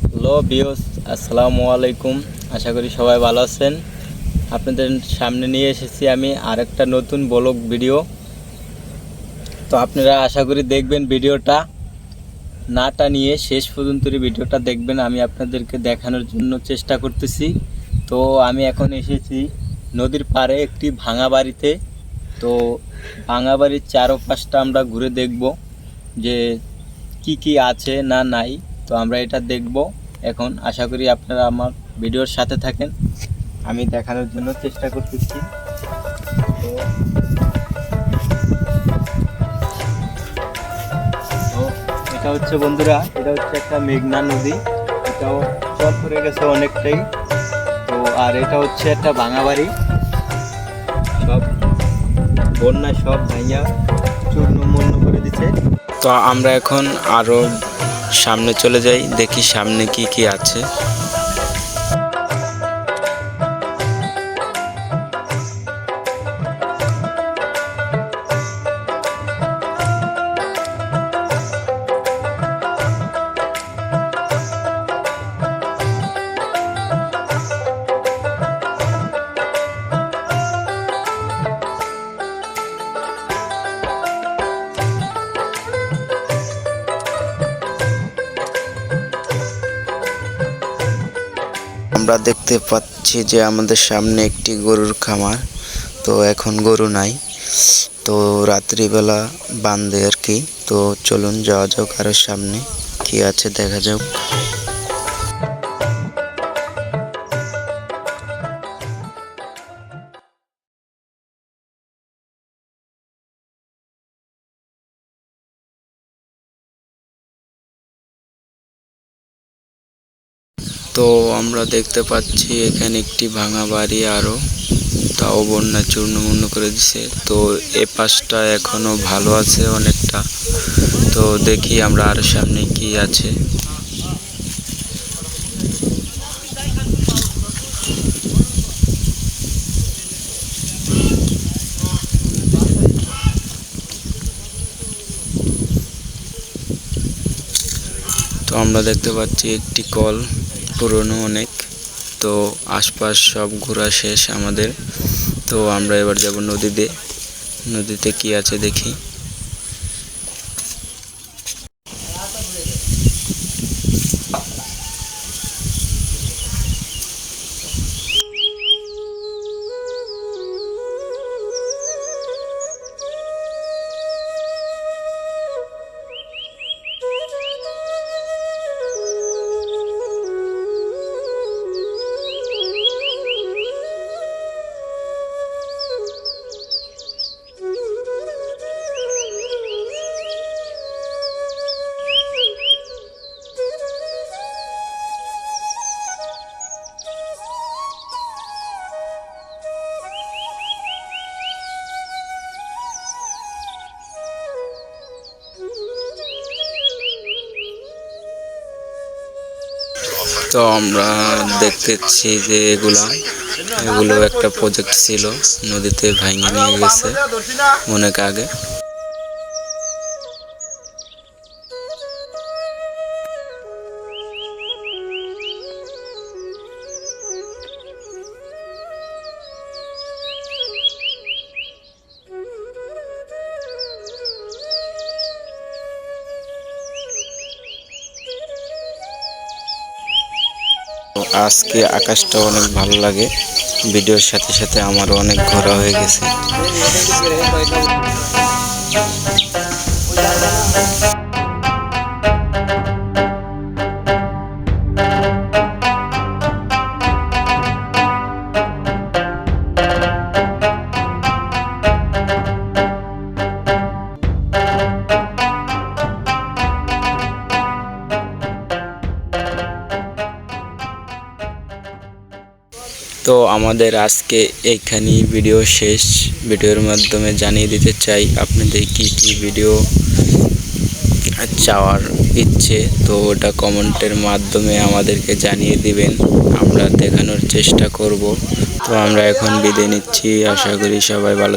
Hello viewers, আসসালামু আলাইকুম। আশা করি সবাই ভালো আছেন। আপনাদের সামনে নিয়ে এসেছি আমি আরেকটা নতুন ব্লগ ভিডিও। তো আপনারা আশা করি দেখবেন ভিডিওটা, না টানিয়ে শেষ পর্যন্ত ভিডিওটা দেখবেন। আমি আপনাদেরকে দেখানোর জন্য চেষ্টা করতেছি। তো আমি এখন এসেছি নদীর পাড়ে একটি ভাঙা বাড়িতে। তো ভাঙা বাড়ির চারপাশটা আমরা ঘুরে দেখব যে কি আছে না নাই। তো আমরা এটা দেখব এখন। আশা করি আপনারা আমার ভিডিওর সাথে থাকেন, আমি দেখানোর জন্য চেষ্টা করতেছি। তো এটা হচ্ছে বন্ধুরা, এটা হচ্ছে একটা মেঘনা নদী। এটাও চর করে গেছে অনেকটাই। তো আর এটা হচ্ছে একটা ভাঙা বাড়ি, সব বন্যায় সব ভাইয়া চূর্ণ মূর্ণ করে দিচ্ছে। তো আমরা এখন আরো সামনে চলে যাই, দেখি সামনে কি আছে। আমরা দেখতে পাচ্ছি যে আমাদের সামনে একটি গরুর খামার। তো এখন গরু নাই, তো রাত্রিবেলা বাঁধে আর কি। তো চলুন যাওয়া যাক আরো সামনে, কি আছে দেখা যাক। তো আমরা দেখতে পাচ্ছি এখানে একটি ভাঙা বাড়ি, আরো তাও বন্যা চূর্ণমূর্ণ করে দিছে। তো এ পাশটা এখনো ভালো আছে অনেকটা। তো দেখি আমরা আরো সামনে কি আছে। তো আমরা দেখতে পাচ্ছি একটি কল, পুরনো অনেক। তো আশপাশ সব ঘোরা শেষ আমাদের। তো আমরা এবার যাব নদীতে কি আছে দেখি। তো আমরা দেখতেছি যে এগুলো একটা প্রজেক্ট ছিল, নদীতে ভাঙে নিয়ে গেছে অনেক আগে। আজকে আকাশটা অনেক ভালো লাগে, ভিডিওর সাথে সাথে আমারও অনেক ঘোরা হয়ে গেছে। তো আমাদের আজকে এইখানেই ভিডিও শেষ। ভিডিওর মাধ্যমে জানিয়ে দিতে চাই আপনাদের কি ভিডিও চাওয়ার ইচ্ছে, তো ওটা কমেন্টের মাধ্যমে আমাদেরকে জানিয়ে দিবেন, আমরা দেখানোর চেষ্টা করব। তো আমরা এখন বিদায় নিচ্ছি, আশা করি সবাই ভালো